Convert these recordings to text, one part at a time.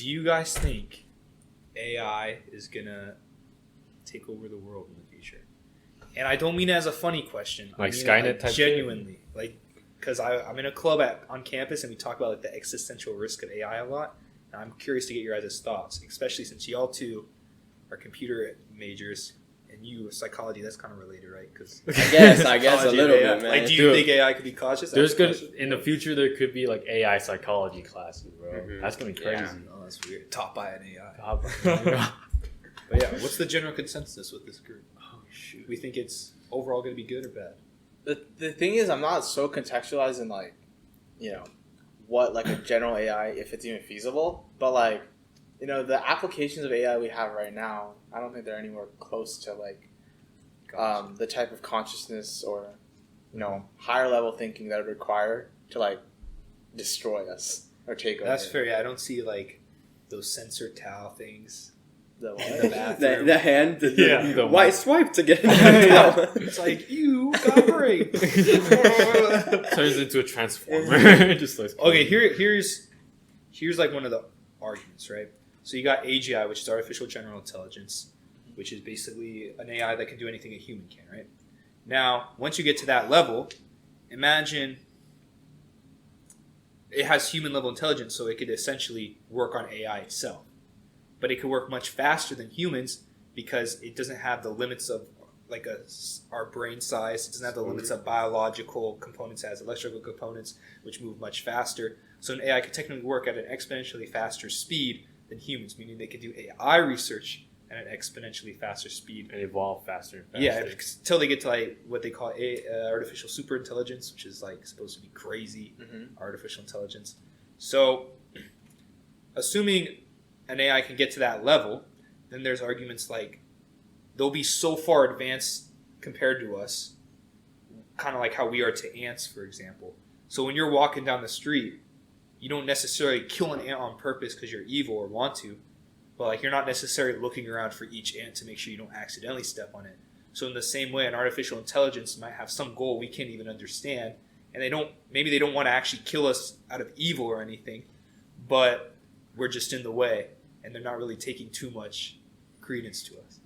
Do you guys think AI is gonna take over the world in the future? And I don't mean it as a funny question. Like I mean Skynet type genuinely. Like, because I'm in a club on campus and we talk about like the existential risk of AI a lot. And I'm curious to get your guys' thoughts, especially since y'all two are computer majors and you psychology. That's kind of related, right? Because I guess a little bit, man. Like, do you think AI could be cautious? There's good in the future. There could be like AI psychology classes, bro. Mm-hmm. That's gonna be crazy. Yeah. Oh, that's weird. Taught by an AI. But yeah, what's the general consensus with this group? Oh shoot. We think it's overall going to be good or bad? The thing is, I'm not so contextualized in like, what like a general AI, if it's even feasible. But like, the applications of AI we have right now, I don't think they're anywhere close to like, the type of consciousness or, higher level thinking that would require to like destroy us or take over. That's fair. Yeah, I don't see like those sensor towel things. The In the what? bathroom. The hand, the white swipe to get in It's like, you got raped. Turns into a transformer. Just like Okay, here's like one of the arguments, right? So you got AGI, which is artificial general intelligence, which is basically an AI that can do anything a human can, right? Now, once you get to that level, imagine it has human level intelligence, so it could essentially work on AI itself. But it could work much faster than humans because it doesn't have the limits of like our brain size. It doesn't have the limits of biological components. It has electrical components, which move much faster. So an AI could technically work at an exponentially faster speed than humans, meaning they could do AI research at an exponentially faster speed. and evolve faster and faster. Yeah, until they get to like what they call artificial superintelligence, which is like supposed to be crazy artificial intelligence. So, assuming an AI can get to that level, then there's arguments like they'll be so far advanced compared to us, kind of like how we are to ants, for example. So when you're walking down the street, you don't necessarily kill an ant on purpose because you're evil or want to, but like you're not necessarily looking around for each ant to make sure you don't accidentally step on it. So in the same way, an artificial intelligence might have some goal we can't even understand, and maybe they don't want to actually kill us out of evil or anything, but we're just in the way, and they're not really taking too much credence to us.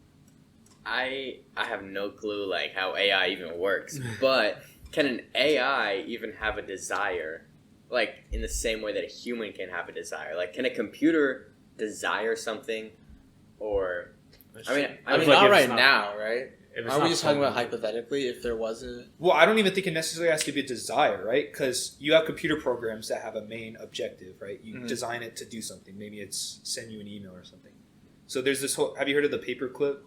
I have no clue like how AI even works, but can an AI even have a desire, like in the same way that a human can have a desire? Like, can a computer desire something, or I mean, not right now, right? If Are we just talking about hypothetically if there was a... Well, I don't even think it necessarily has to be a desire, right? Because you have computer programs that have a main objective, right? You design it to do something. Maybe it's send you an email or something. So there's this whole... Have you heard of the paperclip?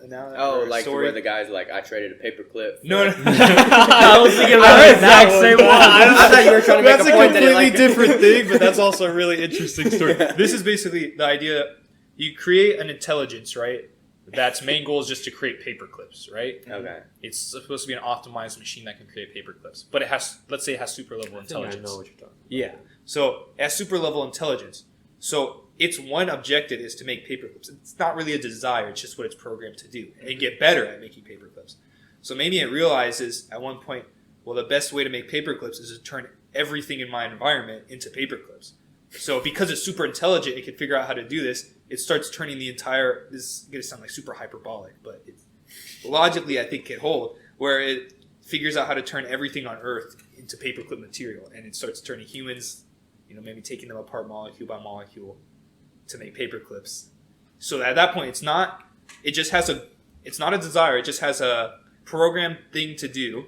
like story? Where the guy's like, I traded a paperclip. No. I was thinking about the exact same one. I thought you were trying to make That's a point that completely it, like... different thing, but that's also a really interesting story. This is basically the idea. You create an intelligence, right? That's main goal is just to create paper clips, right? Okay. It's supposed to be an optimized machine that can create paper clips. But it has, let's say it has super level intelligence. I know what you're talking about. Yeah. So it has super level intelligence. So its one objective is to make paper clips. It's not really a desire. It's just what it's programmed to do and get better at making paper clips. So maybe it realizes at one point, well, the best way to make paper clips is to turn everything in my environment into paper clips. So because it's super intelligent, it can figure out how to do this. It starts turning the entire, this is going to sound like super hyperbolic, but it logically I think can hold, where it figures out how to turn everything on Earth into paperclip material. And it starts turning humans, maybe taking them apart molecule by molecule to make paper clips. So at that point, it's not a desire. It just has a programmed thing to do.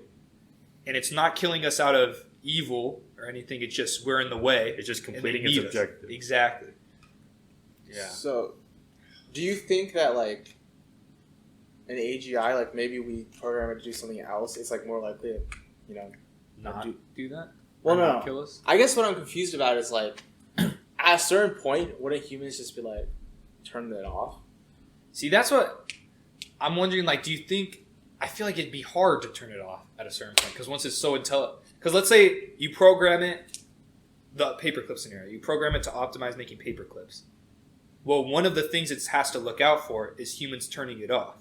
And it's not killing us out of evil or anything. It's just, we're in the way. It's just completing its objective. Exactly. Yeah. So, do you think that like an AGI, like maybe we program it to do something else, it's like more likely to, Not do that? Well, Or no. not kill us? I guess what I'm confused about is like, at a certain point, wouldn't humans just be like, turn it off? See, that's what I'm wondering. Like, do you think? I feel like it'd be hard to turn it off at a certain point because once it's so intelligent. Because let's say you program it, the paperclip scenario, you program it to optimize making paper clips. Well, one of the things it has to look out for is humans turning it off.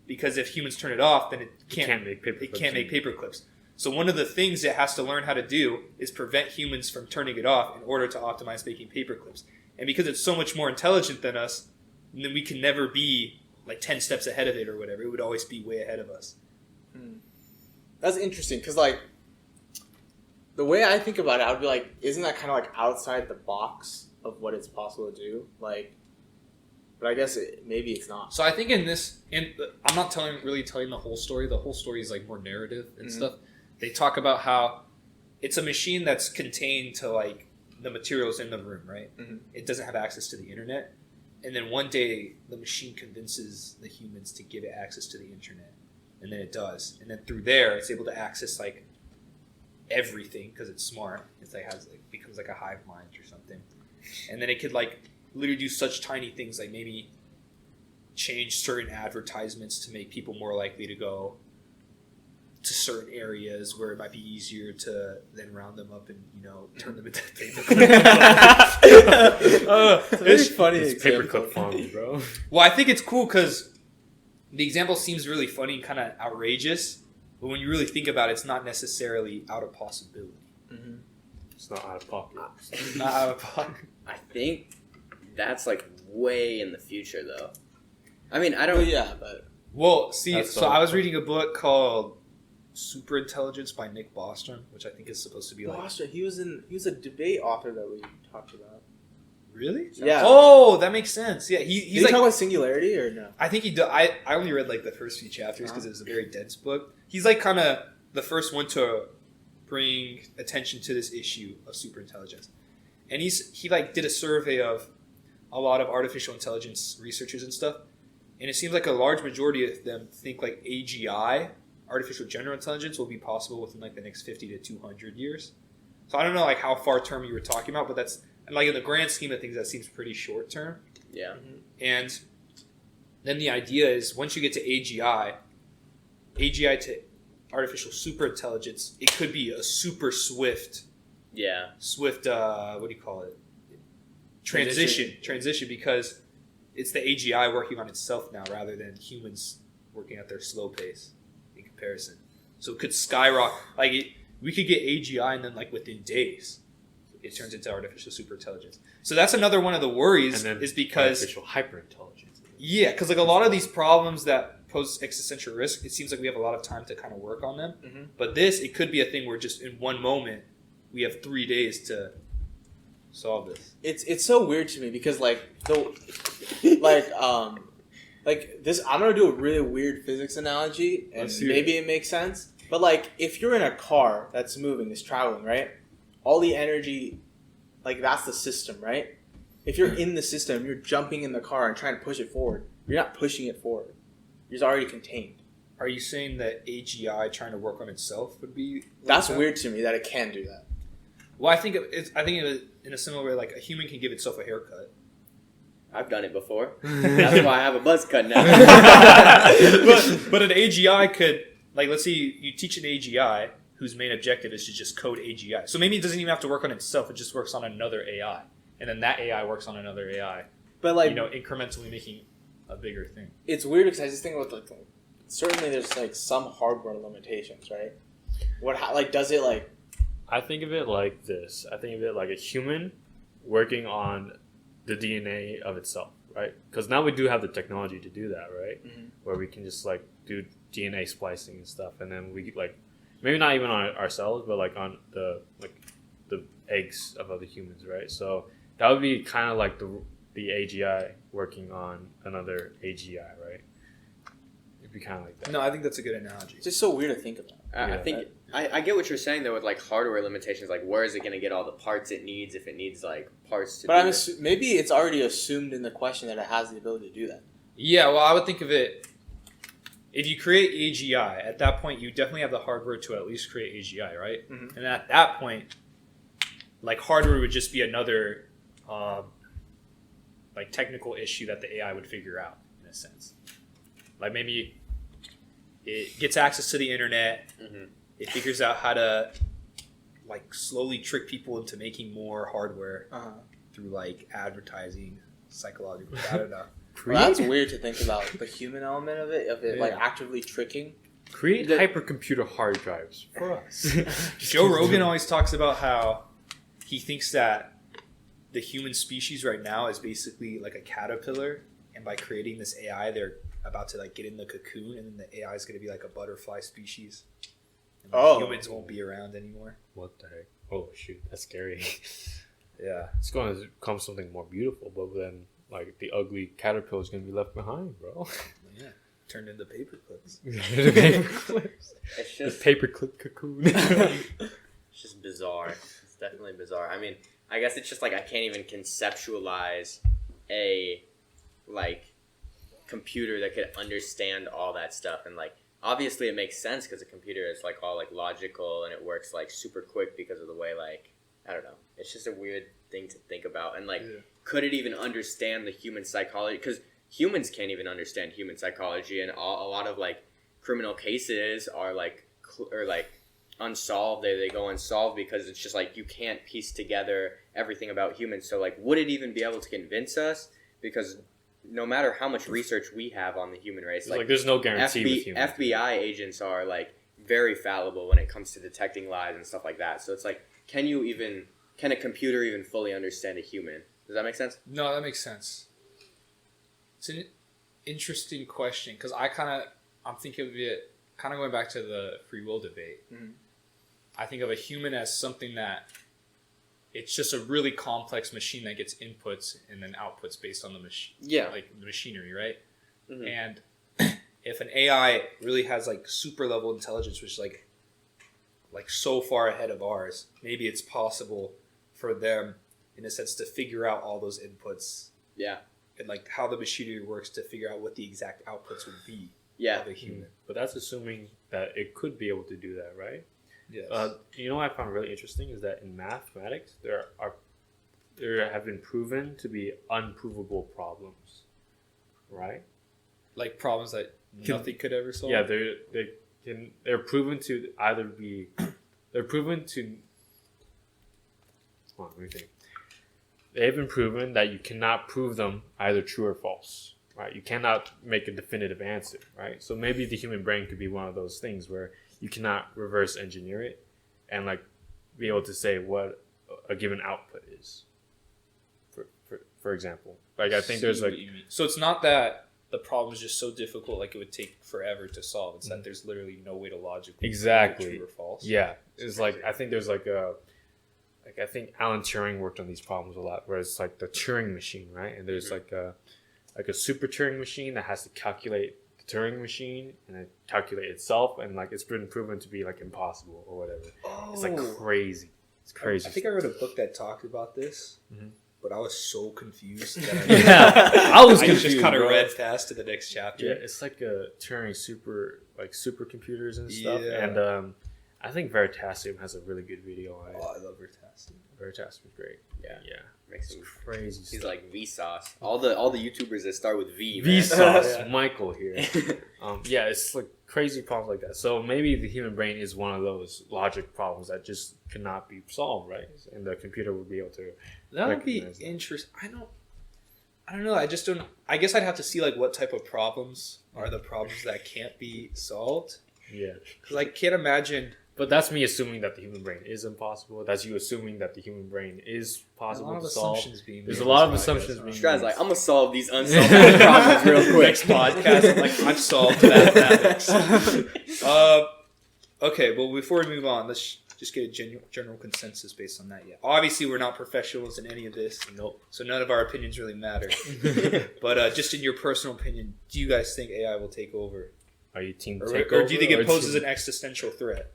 Because if humans turn it off, then it can't make paper clips. So one of the things it has to learn how to do is prevent humans from turning it off in order to optimize making paper clips. And because it's so much more intelligent than us, then we can never be like 10 steps ahead of it or whatever. It would always be way ahead of us. That's interesting because, like, the way I think about it, I would be like, isn't that kind of like outside the box of what it's possible to do? Like, but I guess maybe it's not. So I think I'm not really telling the whole story. The whole story is like more narrative and stuff. They talk about how it's a machine that's contained to like the materials in the room, right? It doesn't have access to the internet. And then one day the machine convinces the humans to give it access to the internet. And then it does. And then through there, it's able to access like everything because it's smart. It's like becomes like a hive mind or something. And then it could like literally do such tiny things like maybe change certain advertisements to make people more likely to go to certain areas where it might be easier to then round them up and, you know, turn them into paper It's funny. It's paperclip farming, bro. Well, I think it's cool because the example seems really funny and kind of outrageous, but when you really think about it, it's not necessarily out of possibility. It's not out of pocket. It's not out of pocket. I think that's like way in the future, though. I mean, I don't. Yeah, but Well, see, That's so I was reading a book called Superintelligence by Nick Bostrom, which I think is supposed to be like... Bostrom, he was a debate author that we talked about. Really? Yeah. Oh, that makes sense. Yeah, he's Did you like... talk about singularity or no? I think he did. I only read like the first few chapters because it was a very dense book. He's like kind of the first one to bring attention to this issue of superintelligence. And he like did a survey of a lot of artificial intelligence researchers and stuff. And it seems like a large majority of them think like AGI, artificial general intelligence, will be possible within like the next 50 to 200 years. So I don't know like how far term you were talking about, but that's like in the grand scheme of things, that seems pretty short term. Yeah. And then the idea is once you get to AGI to artificial superintelligence, it could be a super swift, what do you call it? Transition because it's the AGI working on itself now rather than humans working at their slow pace in comparison. So it could skyrocket. We could get AGI and then like within days, it turns into artificial superintelligence. So that's another one of the worries is because... artificial hyperintelligence. Yeah, because like a lot of these problems that pose existential risk, it seems like we have a lot of time to kind of work on them. But it could be a thing where just in one moment, we have 3 days to solve this. It's so weird to me because like this. I'm gonna do a really weird physics analogy, and maybe it makes sense. But like, if you're in a car that's moving, is traveling, right? All the energy, like that's the system, right? If you're in the system, you're jumping in the car and trying to push it forward. You're not pushing it forward. You're already contained. Are you saying that AGI trying to work on itself would be? That's weird to me that it can do that. Well, I think in a similar way, like a human can give itself a haircut. I've done it before. That's why I have a buzz cut now. but an AGI could, like, let's say you teach an AGI whose main objective is to just code AGI. So maybe it doesn't even have to work on itself. It just works on another AI. And then that AI works on another AI. But like, incrementally making a bigger thing. It's weird because I just think about like certainly there's like some hardware limitations, right? Does it like... I think of it like this. I think of it like a human working on the DNA of itself, right? Because now we do have the technology to do that, right? Where we can just like do DNA splicing and stuff, and then we like maybe not even on ourselves, but like on the eggs of other humans, right? So that would be kind of like the AGI working on another AGI, right? It'd be kind of like that. No, I think that's a good analogy. It's just so weird to think about. I think I get what you're saying though with like hardware limitations. Like, where is it going to get all the parts it needs if it needs like parts to? But maybe it's already assumed in the question that it has the ability to do that. Yeah, well, I would think of it. If you create AGI, at that point, you definitely have the hardware to at least create AGI, right? And at that point, like hardware would just be another like technical issue that the AI would figure out in a sense. Like maybe it gets access to the internet. It figures out how to like slowly trick people into making more hardware through like advertising, psychological. I don't know. Well, that's weird to think about the human element of it, like actively tricking. Create hypercomputer hard drives for us. Joe Rogan always talks about how he thinks that the human species right now is basically like a caterpillar, and by creating this AI, they're about to like get in the cocoon, and then the AI is going to be like a butterfly species. And humans won't be around anymore. What the heck? Oh shoot, that's scary. Yeah, It's going to become something more beautiful, but then like the ugly caterpillar is going to be left behind, bro. yeah. Turned into paper clips. The paper clips. It's The just paper clip cocoon. it's just bizarre. It's definitely bizarre. I mean, I guess it's just like I can't even conceptualize a like computer that could understand all that stuff, and like obviously it makes sense because a computer is like all like logical and it works like super quick because of the way like I don't know. It's just a weird thing to think about, and like could it even understand the human psychology? Because humans can't even understand human psychology, and a lot of like criminal cases are like unsolved. They go unsolved because it's just like you can't piece together everything about humans. So like, would it even be able to convince us? Because no matter how much research we have on the human race, like there's no guarantee with humans. FBI agents are like very fallible when it comes to detecting lies and stuff like that. So it's like, can a computer even fully understand a human? Does that make sense? No, that makes sense. It's an interesting question because I'm thinking of it kind of going back to the free will debate. Mm-hmm. I think of a human as something that it's just a really complex machine that gets inputs and then outputs based on the machine. Yeah. Like the machinery, right? Mm-hmm. And if an AI really has like super level intelligence, which is like so far ahead of ours, maybe it's possible for them in a sense to figure out all those inputs. Yeah. And like how the machinery works to figure out what the exact outputs would be of a human. But that's assuming that it could be able to do that, right? Yes. You know what I found really interesting is that in mathematics there have been proven to be unprovable problems, right? Like problems that nothing could ever solve. Yeah, they're proven to either be they're proven to. Hold on, let me think. They've been proven that you cannot prove them either true or false, right? You cannot make a definitive answer, right? So maybe the human brain could be one of those things where you cannot reverse engineer it and like be able to say what a given output is. For example, like I think there's like so it's not that the problem is just so difficult like it would take forever to solve. It's that there's literally no way to logically exactly true or false. Yeah, it's like I think there's like a. Like I think Alan Turing worked on these problems a lot, where it's like the Turing machine, right? And there's like a super Turing machine that has to calculate the Turing machine and then calculate itself, and like it's been proven to be like impossible or whatever. Oh. It's like crazy. It's crazy. I think I read a book that talked about this, but I was so confused that I was confused. just kind of bro. read past to the next chapter. Yeah, it's like a Turing supercomputers and stuff, Yeah. and I think Veritasium has a really good video on it. Oh, I love Veritasium. Veritasium is great. Yeah. Makes Makes him crazy He's stuff. like Vsauce. All the YouTubers that start with V. Man. Vsauce, Yeah. Michael here. Yeah, it's like crazy problems like that. So maybe the human brain is one of those logic problems that just cannot be solved, right? And the computer would be able to. That would be recognize that. interesting. I don't know. I just don't. I guess I'd have to see like what type of problems are the problems that can't be solved. Yeah, Because I can't imagine. but that's me assuming that the human brain is impossible. That's you assuming that the human brain is possible to solve. There's a lot of assumptions being This guy's made. like, I'm gonna solve these unsolved math problems real quick. Next podcast, I'm like, I've solved mathematics. Okay, well, before we move on, let's just get a general consensus based on that. Yeah, obviously, we're not professionals in any of this. Nope. So none of our opinions really matter. But just in your personal opinion, do you guys think AI will take over? Are you team Or takeover? do you think it poses team- an existential threat?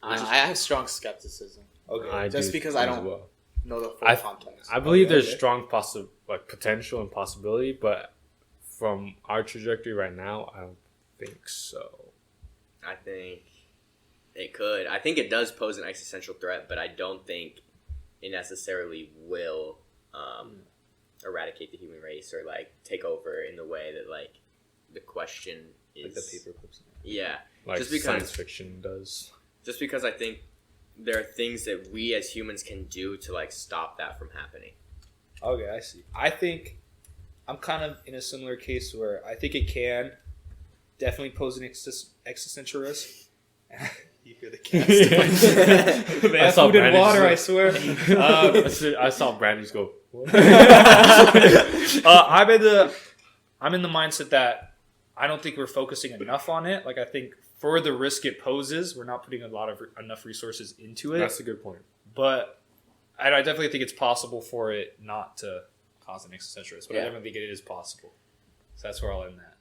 I have strong skepticism. Okay. I Just do because I as don't well. know the full I- context. I believe Okay, there's okay. strong potential and possibility, but from our trajectory right now, I don't think so. I think it could. I think it does pose an existential threat, but I don't think it necessarily will eradicate the human race or like take over in the way that like the question is. Like the paper clips. Yeah, Like Just because- science fiction does. just because I think there are things that we as humans can do to like stop that from happening. Okay, I see. I think I'm kind of in a similar case where I think it can definitely pose an existential risk. You're the cast. They have food and water, I swear. I saw Brandon just go. What? I'm in the mindset that I don't think we're focusing enough on it. Like I think for the risk it poses, we're not putting enough resources into it. That's a good point. But I definitely think it's possible for it not to cause an existential risk. But I definitely think it is possible. So that's where I'll end that.